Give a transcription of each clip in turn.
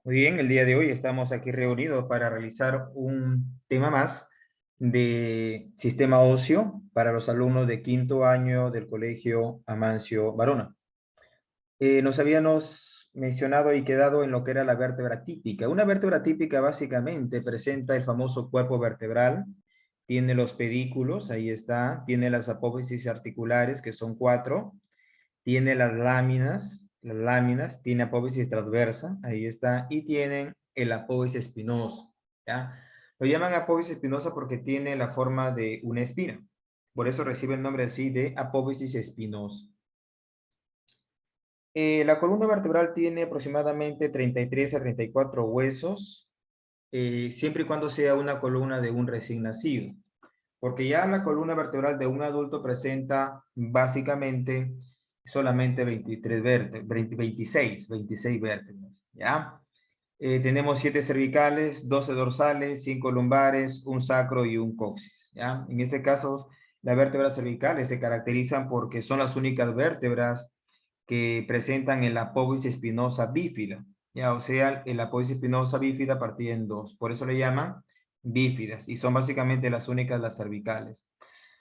Muy bien, el día de hoy estamos aquí reunidos para realizar un tema más de sistema óseo para los alumnos de quinto año del Colegio Amancio Varona. Nos habíamos mencionado y quedado en lo que era la vértebra típica. Una vértebra típica básicamente presenta el famoso cuerpo vertebral, tiene los pedículos, ahí está, tiene las apófisis articulares, que son 4, tiene las láminas, tiene apófisis transversa, ahí está, y tienen el apófisis espinoso, ¿ya? Lo llaman apófisis espinosa porque tiene la forma de una espina, por eso recibe el nombre así de apófisis espinosa. La columna vertebral tiene aproximadamente 33 a 34 huesos, siempre y cuando sea una columna de un recién nacido, porque ya la columna vertebral de un adulto presenta básicamente solamente 23 vértebras, 26 vértebras, ¿ya? Tenemos 7 cervicales, 12 dorsales, 5 lumbares, un sacro y un coxis, ¿ya? En este caso, las vértebras cervicales se caracterizan porque son las únicas vértebras que presentan el apófisis espinosa bífida, ¿ya? O sea, el apófisis espinosa bífida partida en dos, por eso le llaman bífidas, y son básicamente las únicas las cervicales.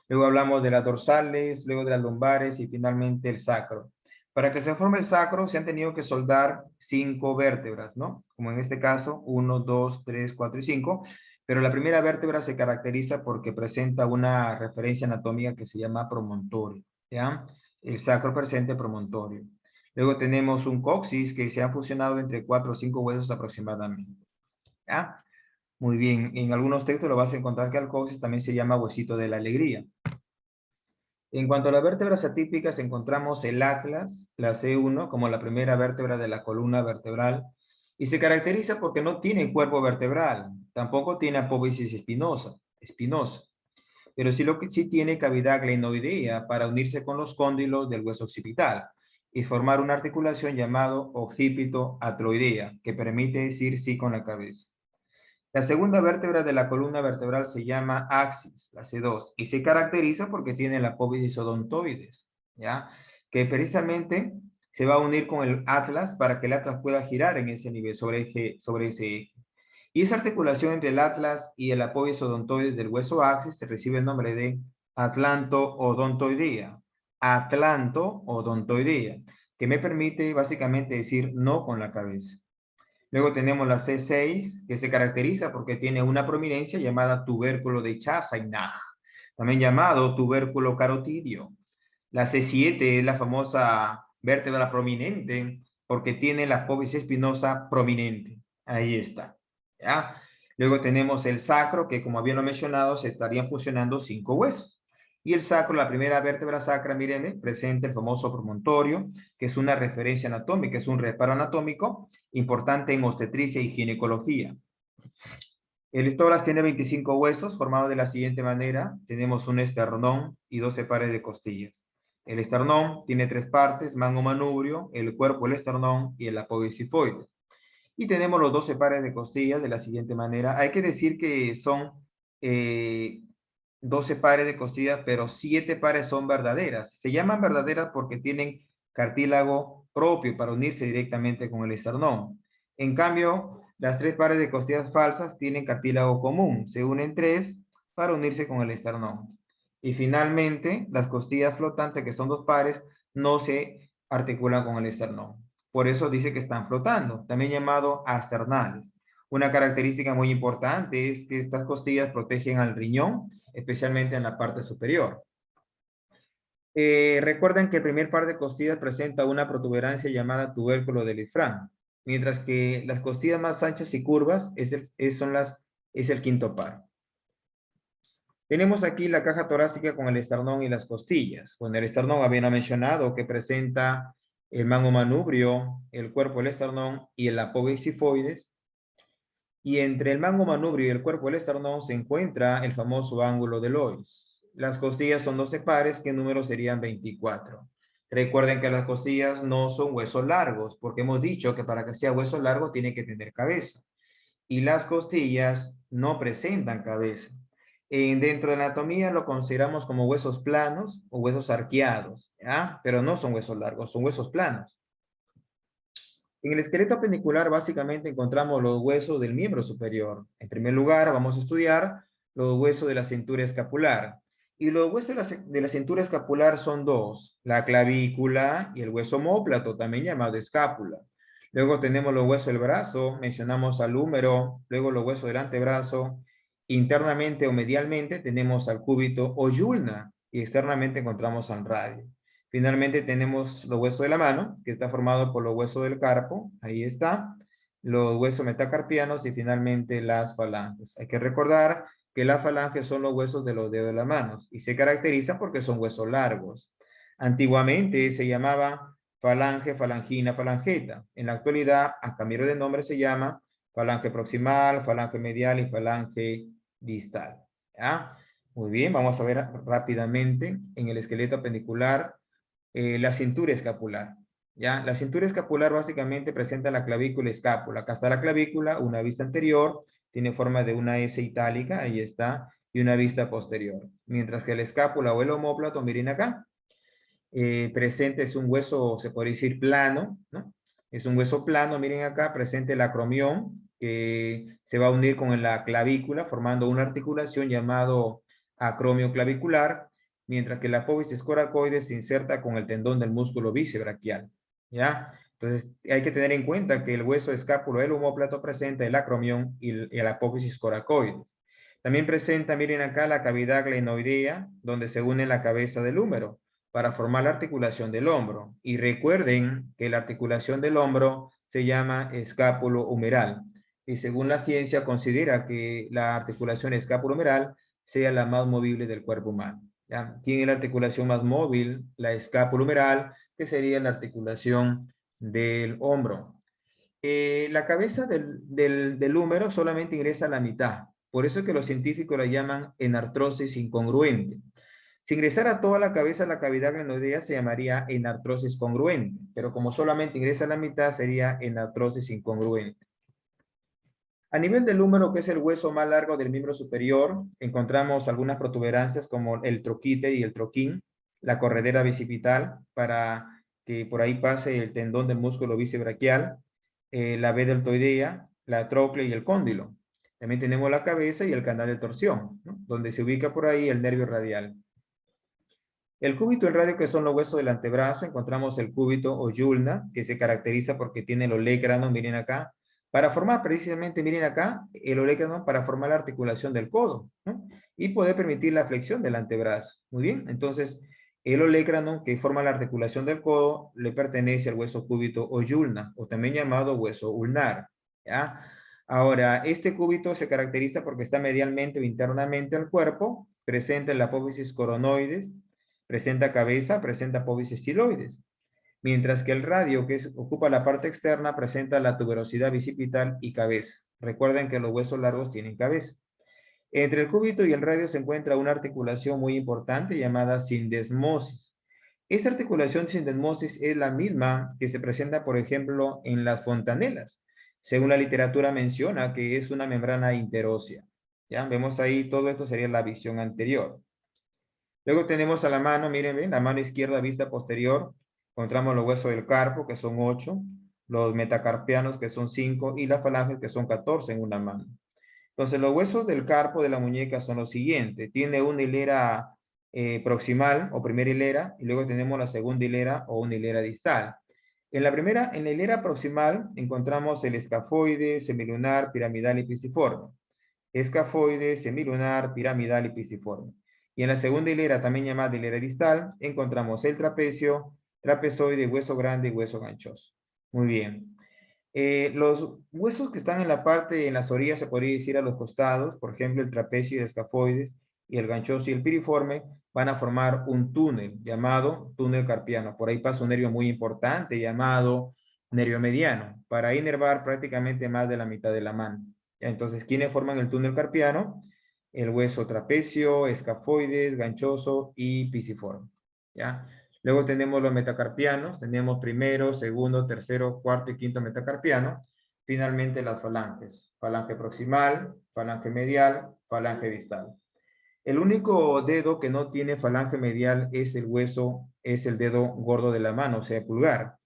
Luego hablamos de las dorsales, luego de las lumbares y finalmente el sacro. Para que se forme el sacro se han tenido que soldar 5 vértebras, ¿no? Como en este caso, 1, 2, 3, 4 y 5. Pero la primera vértebra se caracteriza porque presenta una referencia anatómica que se llama promontorio, ¿ya? El sacro presente promontorio. Luego tenemos un coxis que se ha fusionado entre 4 o 5 huesos aproximadamente, ¿ya? Muy bien, en algunos textos lo vas a encontrar que al coxis también se llama huesito de la alegría. En cuanto a las vértebras atípicas, encontramos el atlas, la C1, como la primera vértebra de la columna vertebral, y se caracteriza porque no tiene cuerpo vertebral, tampoco tiene apófisis espinosa, pero sí lo que sí tiene cavidad glenoidea para unirse con los cóndilos del hueso occipital y formar una articulación llamado occipito atroidea, que permite decir sí con la cabeza. La segunda vértebra de la columna vertebral se llama axis, la C2, y se caracteriza porque tiene la apófisis odontoides, ¿ya? Que precisamente se va a unir con el atlas para que el atlas pueda girar en ese nivel, sobre ese eje. Y esa articulación entre el atlas y el apófisis odontoides del hueso axis se recibe el nombre de atlanto-odontoidea. Atlanto-odontoidea, que me permite básicamente decir no con la cabeza. Luego tenemos la C6, que se caracteriza porque tiene una prominencia llamada tubérculo de Chassagnag, también llamado tubérculo carotidio. La C7 es la famosa vértebra prominente porque tiene la apófisis espinosa prominente. Ahí está, ¿ya? Luego tenemos el sacro, que como habíamos mencionado, se estarían fusionando 5 huesos. Y el sacro, la primera vértebra sacra, mírenme, presenta el famoso promontorio, que es una referencia anatómica, es un reparo anatómico importante en obstetricia y ginecología. El tórax tiene 25 huesos formados de la siguiente manera. Tenemos un esternón y 12 pares de costillas. El esternón tiene 3 partes, mango manubrio, el cuerpo, el esternón y el apófisis sifoides. Y tenemos los 12 pares de costillas de la siguiente manera. Hay que decir que son 12 pares de costillas, pero 7 pares son verdaderas. Se llaman verdaderas porque tienen cartílago propio para unirse directamente con el esternón. En cambio, las 3 pares de costillas falsas tienen cartílago común. Se unen 3 para unirse con el esternón. Y finalmente, las costillas flotantes, que son 2 pares, no se articulan con el esternón. Por eso dice que están flotando, también llamado asternales. Una característica muy importante es que estas costillas protegen al riñón, especialmente en la parte superior. Recuerden que el primer par de costillas presenta una protuberancia llamada tubérculo de Lisfranc, mientras que las costillas más anchas y curvas es el quinto par. Tenemos aquí la caja torácica con el esternón y las costillas. Con el esternón habían mencionado que presenta el mango manubrio, el cuerpo del esternón y el apófisis sifoides. Y entre el mango manubrio y el cuerpo del esternón se encuentra el famoso ángulo de Lois. Las costillas son 12 pares, que en número serían 24. Recuerden que las costillas no son huesos largos, porque hemos dicho que para que sea hueso largo tiene que tener cabeza. Y las costillas no presentan cabeza. Dentro de la anatomía lo consideramos como huesos planos o huesos arqueados, ¿ya? Pero no son huesos largos, son huesos planos. En el esqueleto appendicular básicamente encontramos los huesos del miembro superior. En primer lugar, vamos a estudiar los huesos de la cintura escapular. Y los huesos de la cintura escapular son dos, la clavícula y el hueso omóplato, también llamado escápula. Luego tenemos los huesos del brazo, mencionamos al húmero, luego los huesos del antebrazo. Internamente o medialmente tenemos al cúbito o yulna y externamente encontramos al radio. Finalmente tenemos los huesos de la mano, que está formado por los huesos del carpo, ahí está, los huesos metacarpianos y finalmente las falanges. Hay que recordar que las falanges son los huesos de los dedos de las manos y se caracterizan porque son huesos largos. Antiguamente se llamaba falange, falangina, falangeta. En la actualidad, a cambio de nombre, se llama falange proximal, falange medial y falange distal. ¿Ya? Muy bien, vamos a ver rápidamente en el esqueleto appendicular la cintura escapular. ¿Ya? La cintura escapular básicamente presenta la clavícula y escápula. Acá está la clavícula, una vista anterior, tiene forma de una S itálica, ahí está, y una vista posterior. Mientras que la escápula o el omóplato, miren acá, presente es un hueso, se podría decir plano, ¿no? Es un hueso plano, miren acá, presente el acromión, que se va a unir con la clavícula, formando una articulación llamado acromio clavicular, mientras que la apófisis coracoide se inserta con el tendón del músculo bícebraquial, ¿ya? Entonces, hay que tener en cuenta que el hueso escápulo del omóplato presenta el acromión y el apófisis coracoides. También presenta, miren acá, la cavidad glenoidea, donde se une la cabeza del húmero para formar la articulación del hombro. Y recuerden que la articulación del hombro se llama escápulo humeral. Y según la ciencia considera que la articulación escápulo humeral sea la más movible del cuerpo humano. ¿Ya? Tiene la articulación más móvil, la escápulo humeral, que sería la articulación del hombro. La cabeza del húmero solamente ingresa a la mitad. Por eso es que los científicos la llaman enartrosis incongruente. Si ingresara toda la cabeza a la cavidad glenoidea se llamaría enartrosis congruente, pero como solamente ingresa a la mitad sería enartrosis incongruente. A nivel del húmero, que es el hueso más largo del miembro superior, encontramos algunas protuberancias como el troquíter y el troquín, la corredera bicipital para que por ahí pase el tendón del músculo bicibraquial, la B deltoidea, la trochlea y el cóndilo. También tenemos la cabeza y el canal de torsión, ¿no? Donde se ubica por ahí el nervio radial. El cúbito y el radio, que son los huesos del antebrazo, encontramos el cúbito o yulna, que se caracteriza porque tiene el olecrano, miren acá, para formar precisamente, miren acá, el olecrano para formar la articulación del codo, ¿no? Y poder permitir la flexión del antebrazo. Muy bien, entonces, el olecrano que forma la articulación del codo le pertenece al hueso cúbito o yulna, o también llamado hueso ulnar, ¿ya? Ahora, este cúbito se caracteriza porque está medialmente o internamente al cuerpo, presente en la apófisis coronoides, presenta cabeza, presenta apófisis estiloides. Mientras que el radio, que ocupa la parte externa, presenta la tuberosidad bicipital y cabeza. Recuerden que los huesos largos tienen cabeza. Entre el cúbito y el radio se encuentra una articulación muy importante llamada sindesmosis. Esta articulación sindesmosis es la misma que se presenta, por ejemplo, en las fontanelas. Según la literatura menciona que es una membrana interósea. ¿Ya? Vemos ahí, todo esto sería la visión anterior. Luego tenemos a la mano, miren, ven, la mano izquierda vista posterior, encontramos los huesos del carpo, que son 8, los metacarpianos, que son 5, y las falanges, que son 14 en una mano. Entonces, los huesos del carpo de la muñeca son los siguientes. Tiene una hilera proximal o primera hilera, y luego tenemos la segunda hilera o una hilera distal. En la hilera proximal, encontramos el escafoide, semilunar, piramidal y pisiforme. Escafoide, semilunar, piramidal y pisiforme. Y en la segunda hilera, también llamada hilera distal, encontramos el trapecio, trapezoide, hueso grande y hueso ganchoso. Muy bien. Los huesos que están en la parte, en las orillas, se podría decir a los costados, por ejemplo, el trapecio y el escafoides, y el ganchoso y el piriforme, van a formar un túnel llamado túnel carpiano. Por ahí pasa un nervio muy importante llamado nervio mediano, para inervar prácticamente más de la mitad de la mano. Entonces, ¿quiénes forman el túnel carpiano? El hueso trapecio, escafoides, ganchoso y pisiforme. ¿Ya? Luego tenemos los metacarpianos, tenemos primero, segundo, tercero, cuarto y quinto metacarpiano. Finalmente las falanges, falange proximal, falange medial, falange distal. El único dedo que no tiene falange medial es el hueso, es el dedo gordo de la mano, o sea, pulgar.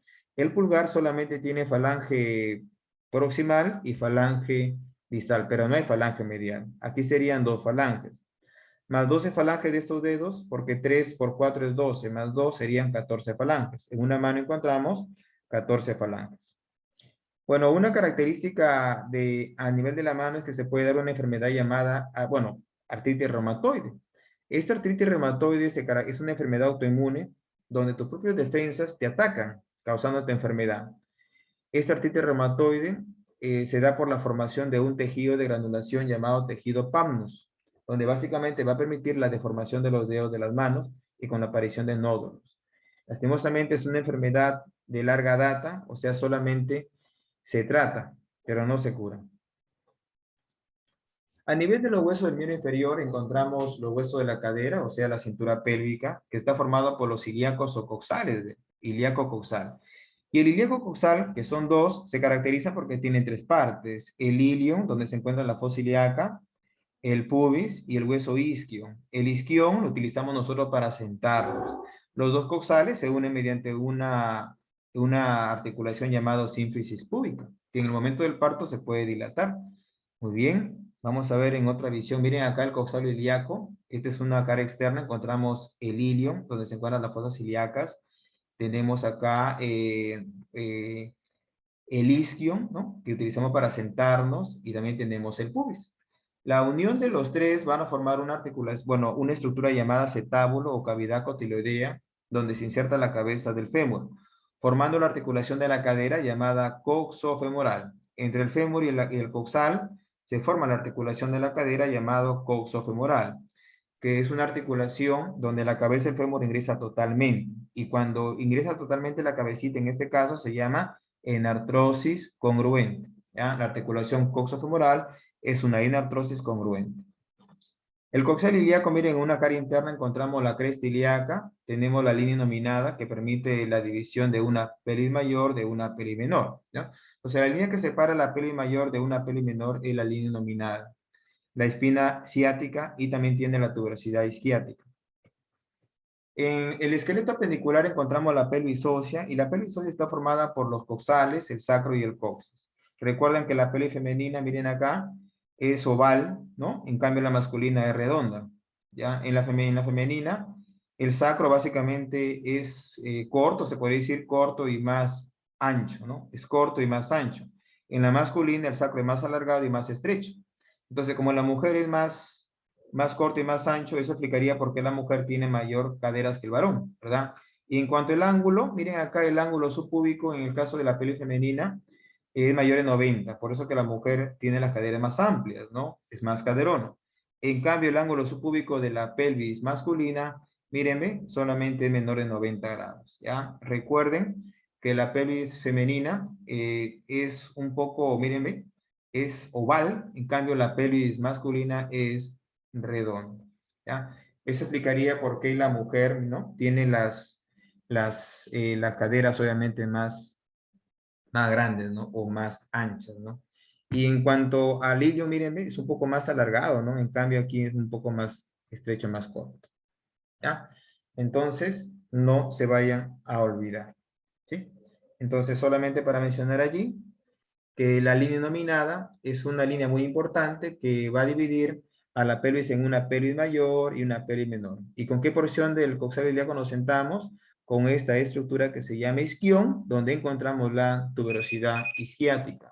El pulgar solamente tiene falange proximal y falange distal, pero no hay falange medial. Aquí serían dos falanges. Más 12 falanges de estos dedos, porque 3 por 4 es 12, más 2 serían 14 falanges. En una mano encontramos 14 falanges. Bueno, una característica a nivel de la mano es que se puede dar una enfermedad llamada, artritis reumatoide. Esta artritis reumatoide es una enfermedad autoinmune donde tus propias defensas te atacan, causándote enfermedad. Esta artritis reumatoide se da por la formación de un tejido de granulación llamado tejido Pamnus, donde básicamente va a permitir la deformación de los dedos de las manos y con la aparición de nódulos. Lastimosamente es una enfermedad de larga data, o sea, solamente se trata, pero no se cura. A nivel de los huesos del miembro inferior encontramos los huesos de la cadera, o sea, la cintura pélvica, que está formado por los ilíacos o coxales, ilíaco coxal. Y el ilíaco coxal, que son dos, se caracteriza porque tiene tres partes. El ilion, donde se encuentra la fosa ilíaca, el pubis y el hueso isquio. El isquión lo utilizamos nosotros para sentarnos. Los dos coxales se unen mediante una articulación llamada sínfisis púbica, que en el momento del parto se puede dilatar. Muy bien, vamos a ver en otra visión. Miren acá el coxal ilíaco. Esta es una cara externa. Encontramos el ilion, donde se encuentran las fosas ilíacas. Tenemos acá el isquion, ¿no?, que utilizamos para sentarnos, y también tenemos el pubis. La unión de los tres van a formar una articulación, una estructura llamada acetábulo o cavidad cotiloidea, donde se inserta la cabeza del fémur, formando la articulación de la cadera llamada coxofemoral. Entre el fémur y el coxal se forma la articulación de la cadera llamado coxofemoral, que es una articulación donde la cabeza del fémur ingresa totalmente. Y cuando ingresa totalmente la cabecita, en este caso se llama enartrosis congruente. ¿Ya? La articulación coxofemoral es una enartrosis congruente. El coxal ilíaco, miren, en una cara interna encontramos la cresta ilíaca, tenemos la línea nominada que permite la división de una pelvis mayor de una pelvis menor. ¿Ya? O sea, la línea que separa la pelvis mayor de una pelvis menor es la línea nominada. La espina ciática y también tiene la tuberosidad isquiática. En el esqueleto appendicular encontramos la pelvis ósea, y la pelvis ósea está formada por los coxales, el sacro y el coxis. Recuerden que la pelvis femenina, miren acá, es oval, ¿no? En cambio la masculina es redonda. ¿Ya? En la femenina, el sacro básicamente es corto, se puede decir corto y más ancho, ¿no? Es corto y más ancho. En la masculina, el sacro es más alargado y más estrecho. Entonces, como la mujer es más corto y más ancho, eso explicaría por qué la mujer tiene mayor caderas que el varón, ¿verdad? Y en cuanto al ángulo, miren acá el ángulo subpúbico en el caso de la pelvis femenina es mayor de 90, por eso que la mujer tiene las caderas más amplias, ¿no? Es más caderona. En cambio, el ángulo subpúbico de la pelvis masculina, mírenme, solamente es menor de 90 grados, ¿ya? Recuerden que la pelvis femenina es un poco, mírenme, es oval, en cambio la pelvis masculina es redonda, ¿ya? Eso explicaría por qué la mujer, ¿no?, tiene las caderas obviamente más grandes, ¿no?, o más anchas, ¿no? Y en cuanto al ilio, mírenme, es un poco más alargado, ¿no? En cambio aquí es un poco más estrecho, más corto, ¿ya? Entonces, no se vayan a olvidar, ¿sí? Entonces, solamente para mencionar allí que la línea nominada es una línea muy importante que va a dividir a la pelvis en una pelvis mayor y una pelvis menor. ¿Y con qué porción del coxal ilíaco nos sentamos? Con esta estructura que se llama isquión, donde encontramos la tuberosidad isquiática.